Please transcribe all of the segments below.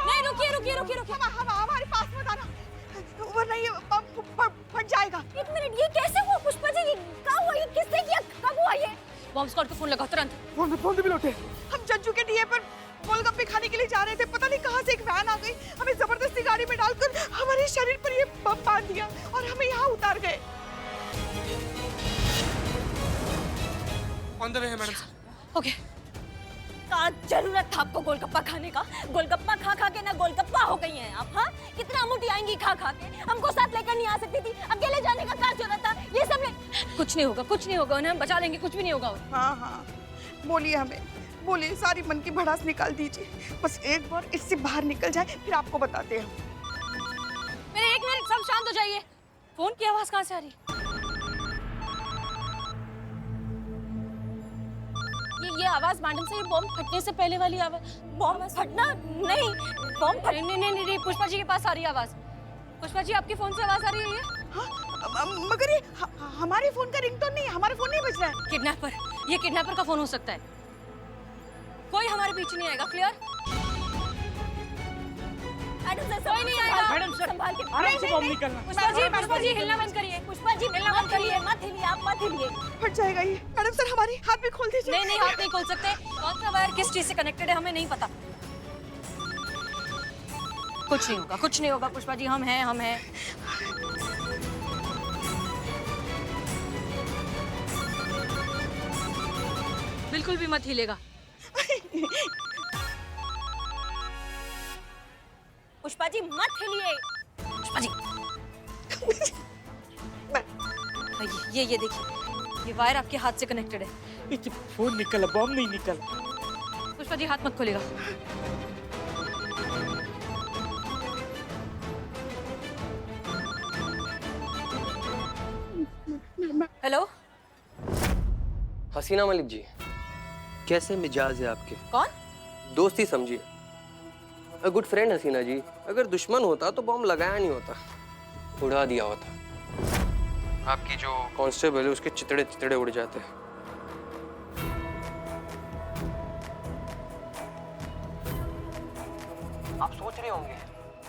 नहीं, रुकिए। हमारे पास मत आना, वरना ये बम फट जाएगा। एक मिनट, ये कैसे हुआ पुष्पा जी? ये क्या हुआ? ये किसने किया? कब हुआ ये? बॉम्ब स्क्वाड को फोन लगाओ तुरंत। फोन भी लौटे। हम जज्जू के डीए पर गोलगप्पे खाने के लिए जा रहे थे, पता नहीं कहां से एक वैन आ गई, हमें जबरदस्ती गाड़ी में डालकर हमारे शरीर पर ये बम बांध दिया और हमें यहाँ उतार गए। ऑन द वे है मैडम। ओके। क्या जरूरत था आपको गोलगप्पा खाने का? गोलगप्पा खा के ना गोलगप्पा हो गई हैं आप। हाँ, कितना मोटी आएंगी खा के। हमको साथ लेकर नहीं आ सकती थी, अकेले जाने का क्या जरूरत था? ये सब कुछ नहीं होगा, उन्हें हम बचा लेंगे, कुछ भी नहीं होगा। हाँ, बोलिए हमें, बोलिए, सारी मन की भड़ास निकाल दीजिए। बस एक बार इससे बाहर निकल जाए, फिर आपको बताते हैं। मेरे एक मिनट, सब शांत हो जाइए। फोन की आवाज कहाँ से आ रही? ये आवाज मैडम से, ये बॉम्ब फटने से पहले वाली आवाज। बॉम्ब फटना नहीं, बॉम्ब नहीं, पुष्पा जी के पास आ रही है आवाज। पुष्पा जी, आपके फोन से आवाज आ रही है ये? हाँ, मगर ये हमारे फोन का रिंगटोन नहीं है, हमारा फोन नहीं बज रहा है। किडनैपर, ये किडनैपर का फोन हो सकता है। कोई हमारे पीछे नहीं आएगा, क्लियर? कोई नहीं आएगा। मैडम सर, संभाल के आराम से बॉम्ब निकलना। पुष्पा जी हिलना बंद करिए। पुष्पा जी हिलना बंद करिए, मत हिलिए, आप मत हिलिए। फट जाएगा ये। मैडम सर, हमारी हाथ भी खोल दीजिए। नहीं, हाथ नहीं खोल सकते। कौन सा वायर किस चीज से कनेक्टेड है हमें नहीं पता। कुछ नहीं होगा पुष्पा जी, हम हैं। बिल्कुल भी मत हिलेगा। पुष्पा जी मत हिलिए। पुष्पा जी ये देखिए, ये वायर आपके हाथ से कनेक्टेड है। फोन निकला, बॉम्ब नहीं निकला। पुष्पा जी हाथ मत खोलेगा। हेलो, हसीना मलिक जी, कैसे मिजाज है आपके? कौन? दोस्ती समझिए। अ गुड फ्रेंड हसीना जी। अगर दुश्मन होता तो बॉम्ब लगाया नहीं होता, उड़ा दिया होता। आपकी जो कांस्टेबल है उसके चितड़े उड़ जाते हैं। आप सोच रहे होंगे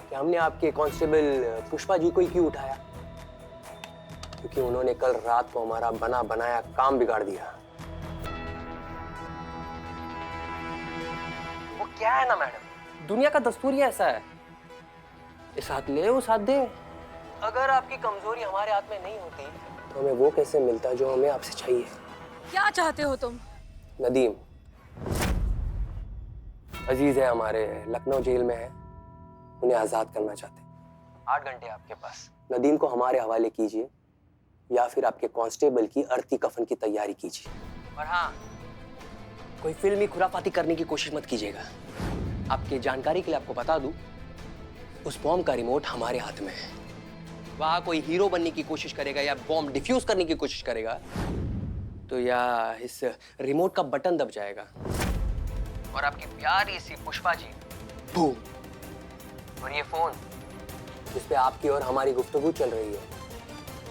कि हमने आपके कांस्टेबल पुष्पा जी को ही क्यों उठाया, क्योंकि उन्होंने कल रात को हमारा बना बनाया काम बिगाड़ दिया। वो क्या है ना मैडम, दुनिया का दस्तूर ही ऐसा है, इस हाथ ले उस हाथ दे। अगर आपकी कमजोरी हमारे हाथ में नहीं होती तो हमें वो कैसे मिलता जो हमें आपसे चाहिए। क्या चाहते हो तुम? नदीम अजीज है हमारे, लखनऊ जेल में है, उन्हें आजाद करना चाहते हैं। 8 घंटे आपके पास। नदीम को हमारे हवाले कीजिए या फिर आपके कांस्टेबल की अर्थी कफन की तैयारी कीजिए। और हाँ, कोई फिल्मी खुराफाती करने की कोशिश मत कीजिएगा। आपकी जानकारी के लिए आपको बता दूं, उस बॉम्ब का रिमोट हमारे हाथ में है। वहां कोई हीरो बनने की कोशिश करेगा या बॉम्ब डिफ्यूज करने की कोशिश करेगा तो या इस रिमोट का बटन दब जाएगा और आपकी प्यारी सी पुष्पा जी बूम। और ये फोन जिस पे आपकी और हमारी गुफ्तगू चल रही है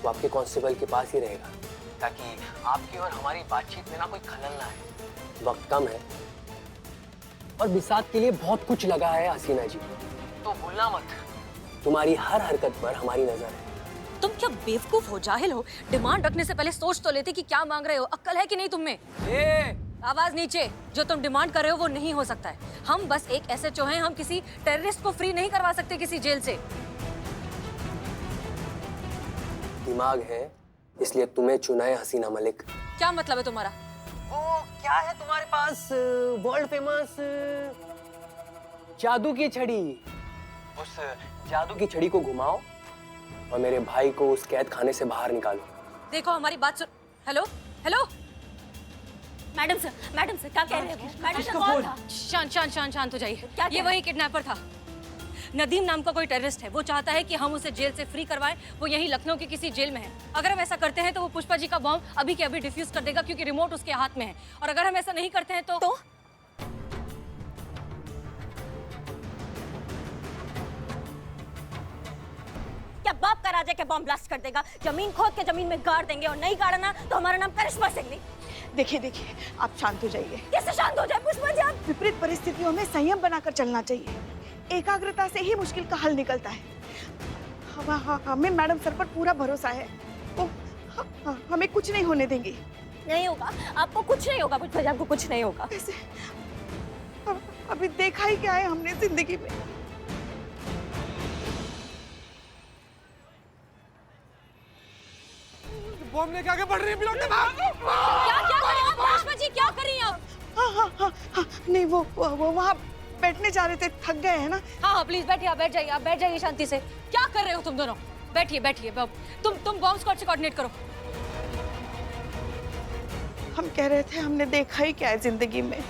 वो आपके कांस्टेबल के पास ही रहेगा, ताकि आपकी और हमारी बातचीत में ना कोई खलल ना आए। वक्त कम है और बिसात के लिए बहुत कुछ लगा है हसीना जी, तो भूलना मत, तुम्हारी हर हरकत पर हमारी नजर है। तुम क्या बेवकूफ हो, जाहिल हो? डिमांड रखने से पहले सोच तो लेते कि क्या मांग रहे हो। अक्ल है कि नहीं तुम में? आवाज नीचे। जो तुम डिमांड कर रहे हो वो नहीं हो सकता है। हम बस एक एसएचओ हैं, हम किसी टेररिस्ट को फ्री नहीं करवा सकते किसी जेल से। दिमाग है इसलिए तुम्हें चुना है हसीना मलिक। क्या मतलब है तुम्हारा? ओ क्या है तुम्हारे पास? वर्ल्ड फेमस जादू की छड़ी। उस जादू की छड़ी को घुमाओ और मेरे भाई को उस कैद खाने से बाहर निकालो। देखो हमारी बात सुन। हेलो मैडम सर क्या कह रहे हो? मैडम सर कौन था? शांत हो जाइए। ये वही किडनैपर था, नदीम नाम का कोई टेररिस्ट है। वो चाहता है कि हम उसे जेल से फ्री करवाएं। वो यहीं लखनऊ की किसी जेल में है। अगर हम ऐसा करते हैं तो वो पुष्पा जी का बॉम्ब अभी के अभी डिफ्यूज कर देगा, क्योंकि रिमोट उसके हाथ में है। और अगर हम ऐसा नहीं करते हैं तो क्या बाप का राजा के बॉम्ब ब्लास्ट कर देगा, जमीन खोद के जमीन में गाड़ देंगे, और नहीं गाड़ा ना तो हमारा नाम करिश्मा सिंह नहीं। देखिए देखिए, आप शांत हो जाइए। कैसे शांत हो जाए पुष्पा जी? आप विपरीत परिस्थितियों में संयम बनाकर चलना चाहिए। एकाग्रता से ही मुश्किल का हल निकलता है। हमें मैडम सर पर पूरा भरोसा है। वो हमें कुछ नहीं होने देंगी। नहीं होगा, आपको कुछ नहीं होगा पुष्पा जी, आपको कुछ नहीं होगा। कैसे? अभी देखा ही क्या है हमने जिंदगी में। बॉम्ब लेके आगे बढ़ रही है बिलोटे। क्या क्या कर रहे हैं आप पुष्पा जी, क्या कर रही हैं आप? हाँ, नहीं वो वहाँ बैठने जा रहे थे, थक गए हैं ना। हाँ प्लीज बैठिए, आप बैठ जाइए, आप बैठ जाइए शांति से। क्या कर रहे हो तुम दोनों? बैठिए बैठिए, तुम बॉम्ब स्क्वाड से कोऑर्डिनेट करो। हम कह रहे थे हमने देखा ही क्या है जिंदगी में।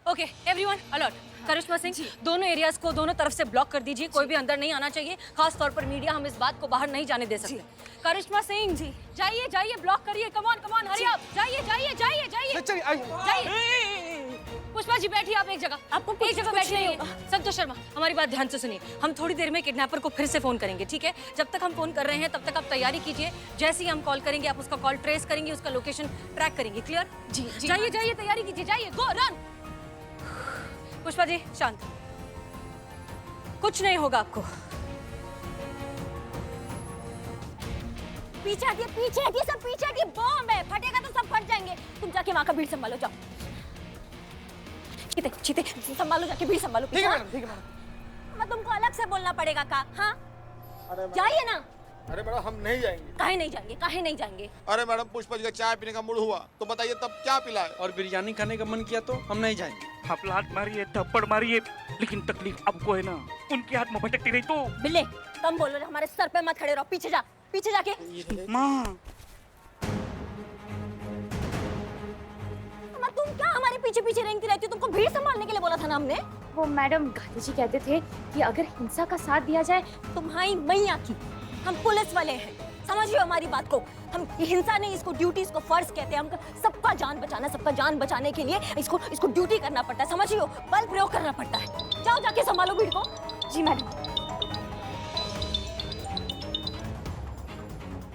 Okay everyone alert. Karishma Singh, दोनों एरियाज को दोनों तरफ से ब्लॉक कर दीजिए, कोई भी अंदर नहीं आना चाहिए, खास तौर पर मीडिया। हम इस बात को बाहर नहीं जाने दे सकते। करिश्मा सिंह जी जाइए जाइए, ब्लॉक करिए, कम ऑन हरी अप, जाइए जाइए जाइए जाइए जाइए। पुष्पा जी बैठिए आप एक जगह, आपको एक जगह बैठिए। संतोष शर्मा, हमारी बात ध्यान से सुनिए। हम थोड़ी देर में किडनैपर को फिर से फोन करेंगे, ठीक है? जब तक हम फोन कर रहे हैं तब तक आप तैयारी कीजिए। जैसे ही हम कॉल करेंगे आप उसका कॉल ट्रेस करेंगे, उसका लोकेशन ट्रैक करेंगे। क्लियर? जी जाइए जाइए, तैयारी कीजिए, जाइए, गो रन। पुष्पा जी शांत, कुछ नहीं होगा आपको। पीछे हटिए, पीछे हटिए, सब पीछे हटिए। बॉम्ब है, फटेगा तो सब फट जाएंगे। तुम जाके वहां का भीड़ संभालो, जाओ। चीते चीते संभालो, जाके भीड़ संभालो। ठीक है मैडम, ठीक है मैडम। मैं तुमको अलग से बोलना पड़ेगा का? हाँ जाइए ना। अरे मैडम हम नहीं जाएंगे। काहे नहीं जाएंगे, काहे नहीं जाएंगे? अरे मैडम पुष्पा जी का चाय पीने का मूड हुआ तो बताइए तब क्या पिलाए? और बिरयानी खाने का मन किया तो हम नहीं जाएंगे। आप लात मारिए, थप्पड़ मारिए, लेकिन तकलीफ आपको है ना। उनके हाथ में भटकती रही तो। बिल्ले कम बोलो, हमारे सर पे मत खड़े रहो। पीछे जा, पीछे जाके। माँ तुम क्या हमारे पीछे पीछे रेंगती रहती हो? तुमको भीड़ संभालने के लिए बोला था ना हमने। वो मैडम गांधी जी कहते थे कि अगर हिंसा का साथ दिया जाए। तुम्हारी मैया की, हम पुलिस वाले हैं, समझिए हमारी बात को। हम हिंसा नहीं, इसको ड्यूटी, इसको फर्ज कहते हैं। हम सबका जान बचाना, सबका जान बचाने के लिए इसको ड्यूटी करना पड़ता है, समझियो। बल प्रयोग करना पड़ता है। जाओ जाके संभालो भीड़ को। जी मैडम।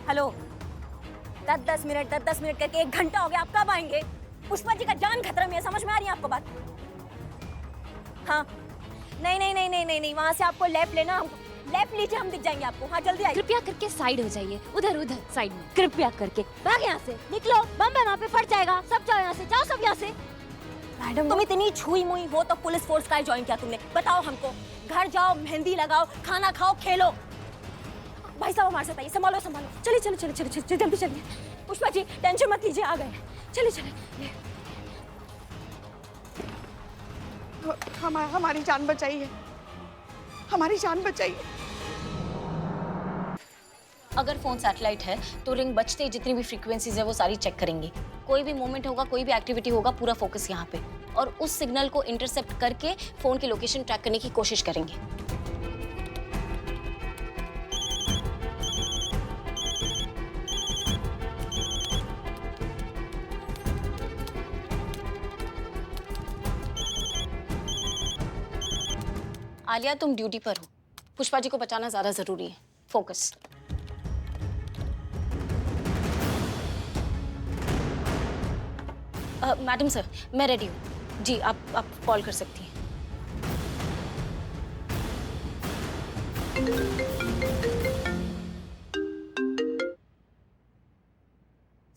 हेलो, 10-10 मिनट करके 1 घंटा हो गया, आप कब आएंगे? पुष्पा जी का जान खतरा में है, समझ में आ रही है आपको बात? हाँ नहीं, वहाँ से आपको लेफ्ट लेना, हम लेफ्ट लीजिए, हम दिख जाएंगे आपको। हाँ जल्दी आइए। कृपया करके साइड हो जाइए, उधर साइड में। कृपया करके भाग यहाँ से, निकलो। बम है वहाँ पे, फट जाएगा। सब जाओ यहाँ से, जाओ सब यहाँ से। मैडम तुम इतनी छुई मुई हो तो पुलिस फोर्स का ज्वाइन किया तुमने? बताओ हमको। घर जाओ, मेहंदी लगाओ, खाना खाओ, खेलो। भाई साहब हमारे साथ आइए, संभालो। चलिए जल्दी चलिए। पुष्पा जी टेंशन मत लीजिए, आ गए। चलिए। हमारी जान बचाइए, हमारी जान बचाइए। अगर फोन सैटेलाइट है तो रिंग बजते ही जितनी भी फ्रीक्वेंसीज है वो सारी चेक करेंगे। कोई भी मूवमेंट होगा, कोई भी एक्टिविटी होगा, पूरा फोकस यहाँ पे, और उस सिग्नल को इंटरसेप्ट करके फोन की लोकेशन ट्रैक करने की कोशिश करेंगे। आलिया तुम ड्यूटी पर हो, पुष्पा जी को बचाना ज्यादा जरूरी है। फोकस। मैडम सर मैं रेडी हूँ जी, आप कॉल कर सकती हैं।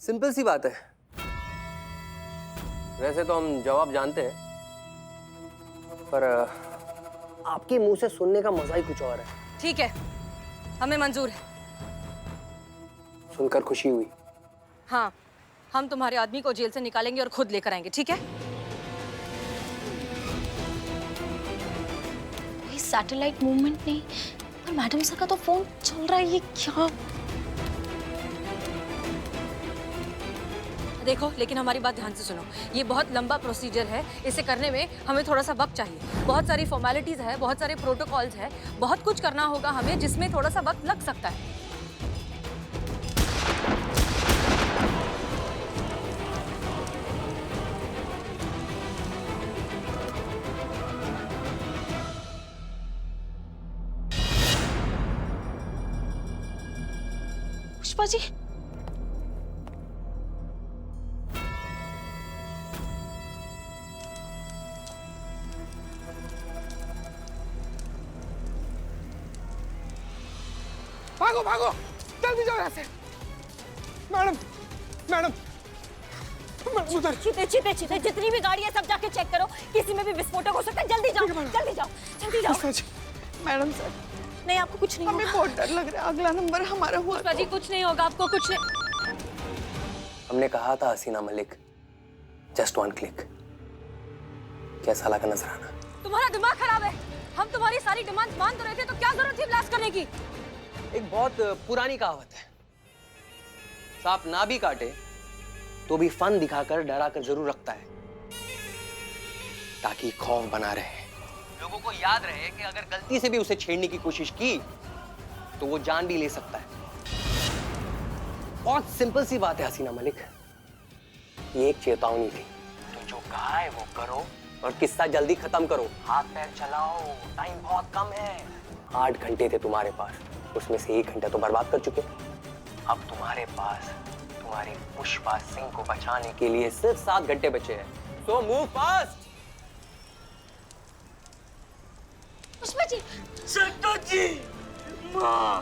सिंपल सी बात है। वैसे तो हम जवाब जानते हैं, पर आपके मुंह से सुनने का मजा ही कुछ और है। ठीक है, हमें मंजूर है। सुनकर खुशी हुई। हाँ, हम तुम्हारे आदमी को जेल से निकालेंगे और खुद लेकर आएंगे, ठीक है? सैटेलाइट मूवमेंट नहीं, पर मैडम सर का तो फोन चल रहा है, ये क्या? देखो, लेकिन हमारी बात ध्यान से सुनो। ये बहुत लंबा प्रोसीजर है, इसे करने में हमें थोड़ा सा वक्त चाहिए। बहुत सारी फॉर्मेलिटीज है, बहुत सारे प्रोटोकॉल्स है, बहुत कुछ करना होगा हमें, जिसमें थोड़ा सा वक्त लग सकता है। पुष्पा जी? भागो भागो, जल्दी जाओ यहाँ से। मैडम मैडम मैडम उधर। चीते चीते चीते जितनी भी गाड़ी है सब जाके चेक करो, किसी में भी विस्फोटक हो सकता है। जल्दी जाओ जल्दी जाओ जल्दी जाओ। पुष्पा जी, मैडम सर, नहीं आपको कुछ नहीं हमें होगा। बहुत डर लग रहा है, अगला नंबर हमारा हुआ पुष्पा जी कुछ नहीं होगा, आपको कुछ नहीं। हमने कहा था हसीना मलिक, जस्ट वन क्लिक। कैसा लगा नजराना? तुम्हारा दिमाग खराब है। हम तुम्हारी सारी डिमांड मान तो रहे थे, तो क्या जरूरत थी ब्लास्ट करने की? एक बहुत पुरानी कहावत है, सांप ना भी काटे तो भी फन दिखाकर डराकर जरूर रखता है, ताकि खौफ बना रहे। लोगों को याद रहे कि अगर गलती से भी उसे छेड़ने की कोशिश की तो वो जान भी ले सकता है। बहुत सिंपल सी बात है हसीना मलिक, ये एक चेतावनी थी। तो जो कहा है वो करो और किस्सा जल्दी खत्म करो। हाथ पैर चलाओ, टाइम बहुत कम है। 8 घंटे थे तुम्हारे पास, उसमें से 1 घंटा तो बर्बाद कर चुके। अब तुम्हारे पास तुम्हारी पुष्पा सिंह को बचाने के लिए सिर्फ 7 घंटे बचे हैं। So move fast. Pushpa ji, Satto ji, माँ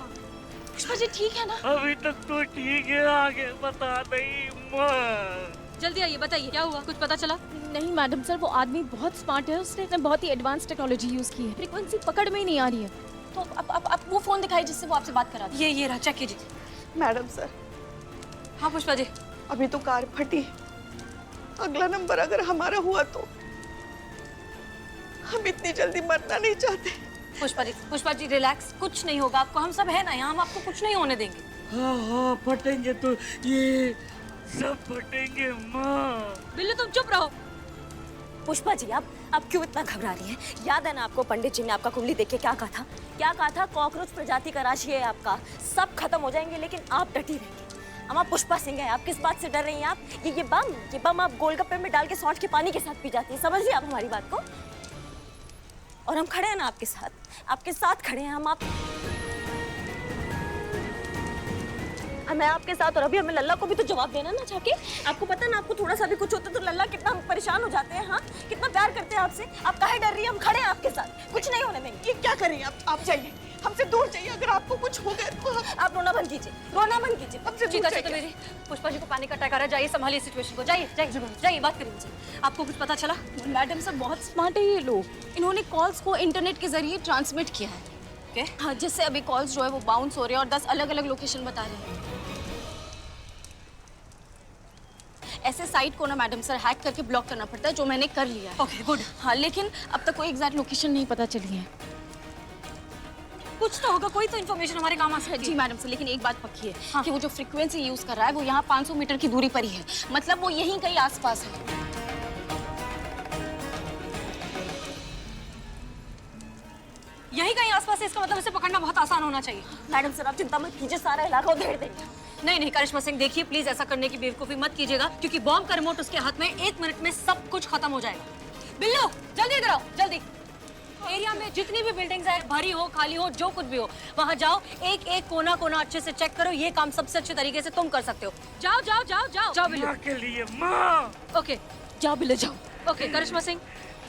पुष्पा जी ठीक है ना? अभी तक तो ठीक है, आगे बता नहीं माँ। जल्दी आइए, बताइए क्या हुआ, कुछ पता चला? नहीं मैडम सर, वो आदमी बहुत स्मार्ट है, उसने बहुत ही एडवांस टेक्नोलॉजी यूज की है, फ्रीक्वेंसी पकड़ में ही नहीं आ रही है। तो अब वो फोन दिखाई जिससे वो आपसे बात करा था। ये रहा, चेक कीजिए। मैडम सर, हाँ पुष्पा जी। अभी तो कार फटी, अगला नंबर अगर हमारा हुआ तो हम इतनी जल्दी मरना नहीं चाहते। पुष्पा जी रिलैक्स, कुछ नहीं होगा आपको, हम सब है ना यहाँ, हम आपको कुछ नहीं होने देंगे। हाँ हाँ फटेंगे तो ये सब फटेंगे माँ। बिल्लू तुम चुप रहो। पुष्पा जी आप क्यों इतना घबरा रही हैं? याद है ना आपको पंडित जी ने आपका कुंडली देख के क्या कहा था? क्या कहा था? कॉकरोच प्रजाति का राशि है आपका, सब खत्म हो जाएंगे लेकिन आप डटी रहेंगे। हम आप पुष्पा सिंह हैं, आप किस बात से डर रही हैं? आप ये बम आप गोलगप्पे में डाल के सौंठ के पानी के साथ पी जाती हैं। समझ लिया आप हमारी बात को? और हम खड़े हैं ना आपके साथ खड़े हैं हम। मैं आपके साथ, और अभी हमें लल्ला को भी तो जवाब देना ना जाके। आपको पता है ना, आपको थोड़ा सा भी कुछ होता है तो लल्ला कितना परेशान हो जाते हैं। हाँ, कितना प्यार करते हैं आपसे। आप काहे डर रही हैं? हम खड़े हैं आपके साथ, कुछ नहीं होने देंगे। ये क्या करें आप जाइए, हमसे दूर जाइए। अगर आपको कुछ हो गया तो आप रोना बंद कीजिए, रोना बंद कीजिए। हमसे दूर चीता जाइए। मेरी, पुष्पा जी को पानी का अटैक आ रहा है, जाइए संभालिए सिचुएशन को, जाइए बात करिए मुझसे। आपको कुछ पता चला? मैडम सर बहुत स्मार्ट है ये लोग, इन्होंने कॉल्स को इंटरनेट के जरिए ट्रांसमिट किया है। हाँ, जिससे अभी कॉल्स जो है वो बाउंस हो रहे हैं और 10 अलग अलग लोकेशन बता रहे हैं। ऐसे साइट को ना मैडम सर हैक करके ब्लॉक करना पड़ता है, जो मैंने कर लिया है। Okay good. हाँ, लेकिन अब तक कोई एग्जैक्ट लोकेशन नहीं पता चली है। कुछ तो होगा, कोई तो इन्फॉर्मेशन हमारे काम आ सकती है। जी मैडम सर, लेकिन एक बात पक्की है हाँ। कि वो जो फ्रीक्वेंसी यूज कर रहा है वो यहाँ 500 मीटर की दूरी पर ही है, मतलब वो यहीं कहीं आसपास है। यही कहीं आसपास है, इसका मतलब इसे पकड़ना बहुत आसान होना चाहिए। मैडम सर आप चिंता मत कीजिए, सारा इलाका उधेड़ देंगे। नहीं करिश्मा सिंह, देखिए प्लीज ऐसा करने की बेवकूफी मत कीजिएगा, क्योंकि बॉम्ब का रिमोट उसके हाथ में 1 मिनट में सब कुछ खत्म हो जाएगा। बिल्लू जल्दी इधर आओ, जल्दी। एरिया में जितनी भी बिल्डिंग्स है, भरी हो खाली हो जो कुछ भी हो, वहां जाओ, एक एक कोना कोना अच्छे से चेक करो। ये काम सबसे अच्छे तरीके से तुम कर सकते हो। जाओ बिल्लू। माँ के लिए माँ। ओके जाओ बिल्लू जाओ। ओके करिश्मा सिंह,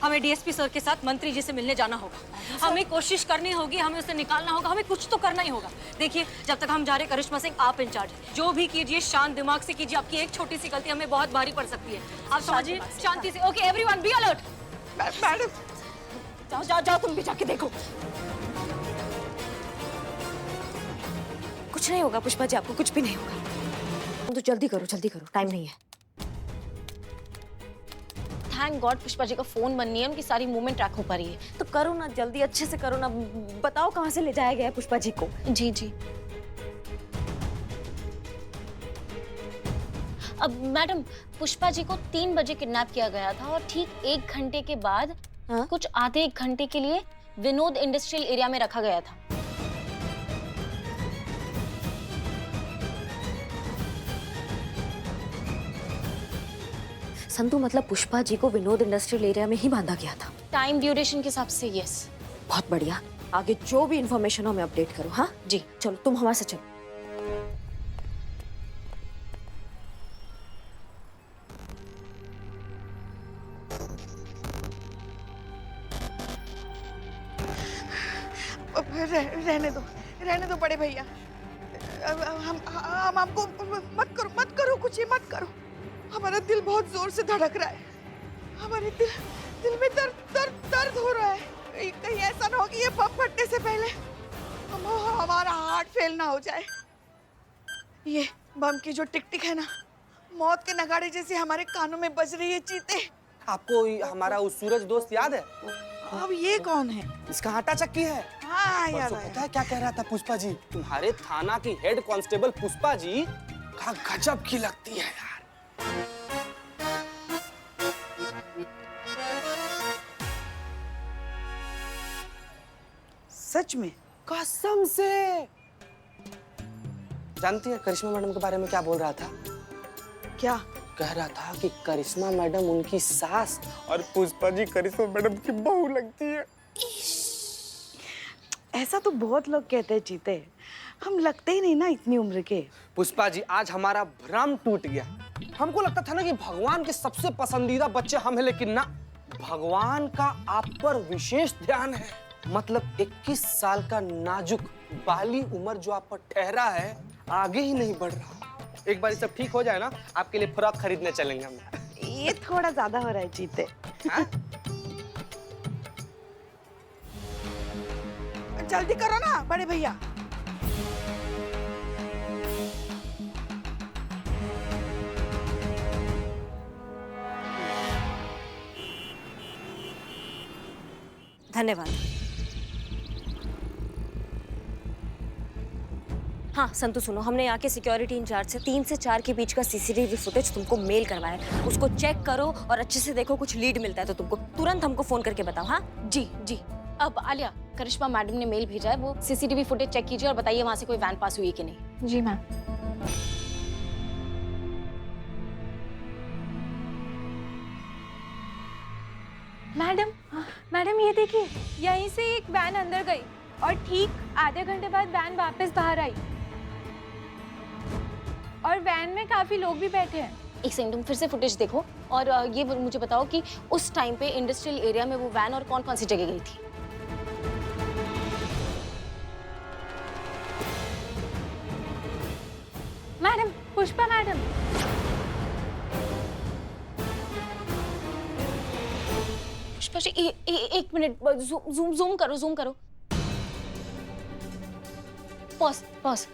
हमें डीएसपी सर के साथ मंत्री जी से मिलने जाना होगा। हमें कोशिश करनी होगी, हमें उसे निकालना होगा, हमें कुछ तो करना ही होगा। देखिए जब तक हम जा रहे, करिश्मा सिंह आप इंचार्ज हैं, जो भी कीजिए शांत दिमाग से कीजिए। आपकी एक छोटी सी गलती हमें बहुत भारी पड़ सकती है, आप समझिए। शांति से। Okay everyone be alert. Madam जाओ तुम भी जाके देखो। कुछ नहीं होगा पुष्पा जी, आपको कुछ भी नहीं होगा। तुम तो जल्दी करो, टाइम नहीं है। थैंक गॉड पुष्पा जी का फोन बन नहीं है, उनकी सारी मूवमेंट ट्रैक हो पा रही है। तो करो ना जल्दी, अच्छे से करो ना। बताओ कहाँ से ले जाया गया है पुष्पा जी को? जी। अब मैडम, पुष्पा जी को 3 बजे किडनैप किया गया था और ठीक 1 घंटे के बाद कुछ आधे 1 घंटे के लिए विनोद इंडस्ट्रियल एरिया में रखा गया था। संतु मतलब पुष्पा जी को विनोद इंडस्ट्रियल एरिया में ही बांधा गया था। टाइम ड्यूरेशन के हिसाब से यस। बहुत बढ़िया, आगे जो भी इंफॉर्मेशन हो मैं अपडेट करूँ। हाँ जी, चलो तुम हमारे साथ चलो। रहने दो बड़े भैया। हम हमको मत करो कुछ, ये मत करो। हमारा दिल बहुत जोर से धड़क रहा है, हमारे दिल में दर्द हो रहा है। कहीं ऐसा ना हो कि ये बम फटने से पहले हमारा हार्ट फेल ना हो जाए। ये बम की जो टिक टिक है ना, मौत के नगाड़े जैसे हमारे कानों में बज रही है चीते। आपको हमारा उस सूरज दोस्त याद है? अब ये कौन है? इसका आटा चक्की है। हाँ याद परसों आया। पता है क्या कह रहा था पुष्पा जी? तुम्हारे थाना की हेड कांस्टेबल पुष्पा जी का गजब की लगती है यार। सच में? कसम से। जानती है करिश्मा मैडम के बारे में क्या बोल रहा था? क्या कह रहा था कि करिश्मा मैडम उनकी सास और पुष्पा जी करिश्मा मैडम की बहू लगती है। ऐसा तो बहुत लोग कहते हैं चीते, हम लगते ही नहीं ना इतनी उम्र के। पुष्पा जी आज हमारा भ्रम टूट गया। हमको लगता था ना कि भगवान के सबसे पसंदीदा बच्चे हम हैं, लेकिन ना, भगवान का आप पर विशेष ध्यान है। मतलब 21 साल का नाजुक बाली उम्र जो आप पर ठहरा है, आगे ही नहीं बढ़ रहा। एक बार ये सब ठीक हो जाए ना, आपके लिए फ्रॉक खरीदने चलेंगे हम। ये थोड़ा ज्यादा हो रहा है चीते। हाँ? जल्दी करो ना बड़े भैया। धन्यवाद। हाँ संतु सुनो, हमने यहाँ के सिक्योरिटी इंचार्ज से 3 से 4 के बीच का सीसीटीवी फुटेज तुमको मेल करवाया है। उसको चेक करो और अच्छे से देखो, कुछ लीड मिलता है तो तुमको तुरंत हमको फोन करके बताओ। हाँ जी जी। अब आलिया, करिश्मा मैडम ने मेल भेजा है, वो सीसीटीवी फुटेज चेक कीजिए और बताइए वहां से कोई वैन पास हुई है कि नहीं। जी मैम। मैडम ये देखिए, यहीं से एक वैन अंदर गई और ठीक आधे घंटे बाद वैन वापस बाहर आई और वैन में काफी लोग भी बैठे हैं। एक सेकंड, तुम फिर से फुटेज देखो और ये मुझे बताओ कि उस टाइम पे इंडस्ट्रियल एरिया में वो वैन और कौन कौन सी जगह गई थी। Madam, Pushpa madam. पुष्पा जी एक मिनट, जूम करो। पॉज।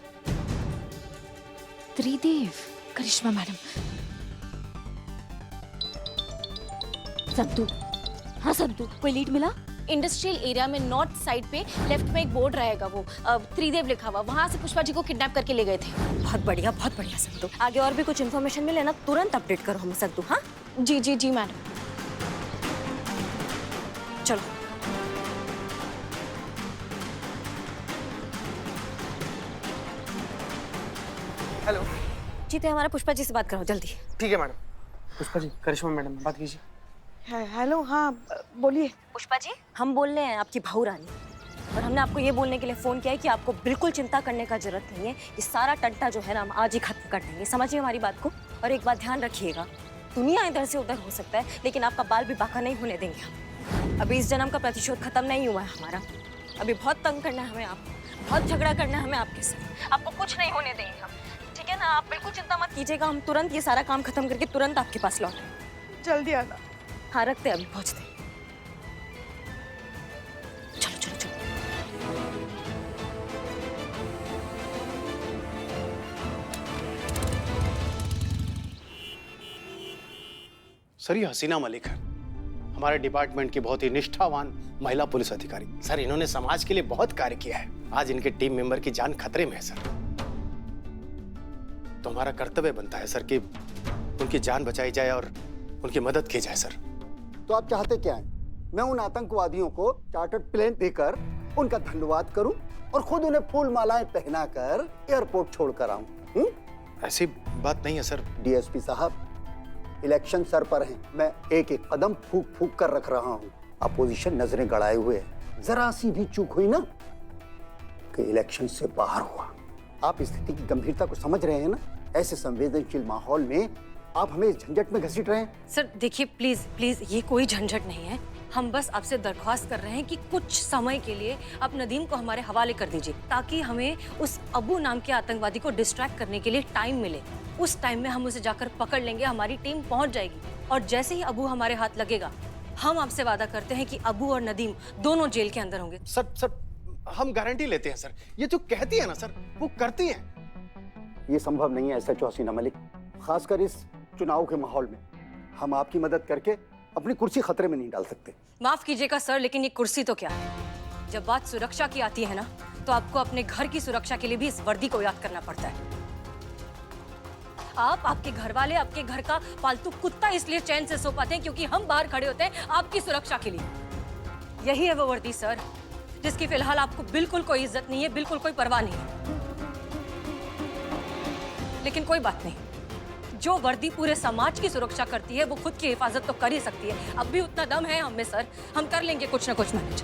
त्रिदेव, करिश्मा मैडम। संतु, हाँ संतु, कोई लीड मिला? इंडस्ट्रियल एरिया में नॉर्थ साइड पे लेफ्ट में एक बोर्ड रहेगा, वो त्रिदेव लिखा हुआ, वहां से पुष्पा जी को किडनैप करके ले गए थे। बहुत बढ़िया संतु। आगे और भी कुछ इन्फॉर्मेशन मिले ना, तुरंत अपडेट करो हमें संतु। हाँ जी मैडम। चलो। हेलो जीते, हमारा पुष्पा जी से बात करो जल्दी। ठीक है मैडम। पुष्पा जी, करिश्मा मैडम बात कीजिए। हेलो, हाँ बोलिए। पुष्पा जी, हम बोल रहे हैं आपकी बहू रानी, और हमने आपको ये बोलने के लिए फोन किया है कि आपको बिल्कुल चिंता करने का जरूरत नहीं है। ये सारा टंटा जो है ना, हम आज ही खत्म कर देंगे। समझिए हमारी बात को, और एक बात ध्यान रखिएगा, दुनिया इधर से उधर हो सकता है, लेकिन आपका बाल भी बाका नहीं होने देंगे हम। अभी इस जन्म का प्रतिशोध खत्म नहीं हुआ है हमारा। अभी बहुत तंग करना है हमें आपको, बहुत झगड़ा करना है हमें आपके साथ। आपको कुछ नहीं होने देंगे हम, ठीक है ना? आप बिल्कुल चिंता मत कीजिएगा, हम तुरंत ये सारा काम खत्म करके तुरंत आपके पास लौटेंगे। जल्दी आना। हाँ रखते, अभी पहुँचते। चलो। सर, ये हसीना मलिक है, हमारे डिपार्टमेंट की बहुत ही निष्ठावान महिला पुलिस अधिकारी। सर, इन्होंने समाज के लिए बहुत कार्य किया है। आज इनके टीम मेंबर की जान खतरे में है सर, तो हमारा कर्तव्य बनता है सर कि उनकी जान बचाई जाए और उनकी मदद की जाए सर। तो आप चाहते क्या हैं? मैं उन आतंकवादियों को चार्टर्ड प्लेन देकर उनका धन्यवाद करूं और खुद उन्हें फूल मालाएं पहनाकर एयरपोर्ट छोड़कर आऊं? ऐसी बात नहीं है सर। डीएसपी साहब, इलेक्शन सर पर हैं, मैं एक एक कदम फूक फूक कर रख रहा हूं। अपोजिशन नजरें गड़ाए हुए है, जरा सी भी चूक हुई ना कि इलेक्शन से बाहर हुआ। आप स्थिति की गंभीरता को समझ रहे हैं ना? ऐसे संवेदनशील माहौल में आप हमें इस झंझट में घसीट रहे हैं। सर देखिए, प्लीज ये कोई झंझट नहीं है। हम बस आपसे दरख्वास्त कर रहे हैं कि कुछ समय के लिए आप नदीम को हमारे हवाले कर दीजिए, ताकि हमें उस अबू नाम के आतंकवादी को डिस्ट्रैक्ट करने के लिए टाइम मिले। उस टाइम में हम उसे जाकर पकड़ लेंगे, हमारी टीम पहुंच जाएगी, और जैसे ही अबू हमारे हाथ लगेगा, हम आपसे वादा करते हैं कि अबू और नदीम दोनों जेल के अंदर होंगे। सर हम गारंटी लेते हैं सर, ये जो कहती है ना सर, वो करती हैं। ये संभव नहीं है एसएचओ हसीना मलिक, खासकर इस चुनाव के माहौल में। हम आपकी मदद करके अपनी कुर्सी खतरे में नहीं डाल सकते। माफ कीजिएगा सर, लेकिन ये कुर्सी तो क्या है, जब बात सुरक्षा की आती है ना, तो आपको अपने घर की सुरक्षा के लिए भी इस वर्दी को याद करना पड़ता है। आप, आपके घर वाले, आपके घर का पालतू कुत्ता इसलिए चैन से सो पाते हैं क्योंकि हम बाहर खड़े होते हैं आपकी सुरक्षा के लिए। यही है वो वर्दी सर, जिसकी फिलहाल आपको बिल्कुल कोई इज्जत नहीं है, बिल्कुल कोई परवाह नहीं है। लेकिन कोई बात नहीं, जो वर्दी पूरे समाज की सुरक्षा करती है, वो खुद की हिफाजत तो कर ही सकती है। अब भी उतना दम है हम में सर, हम कर लेंगे कुछ ना कुछ मैनेज।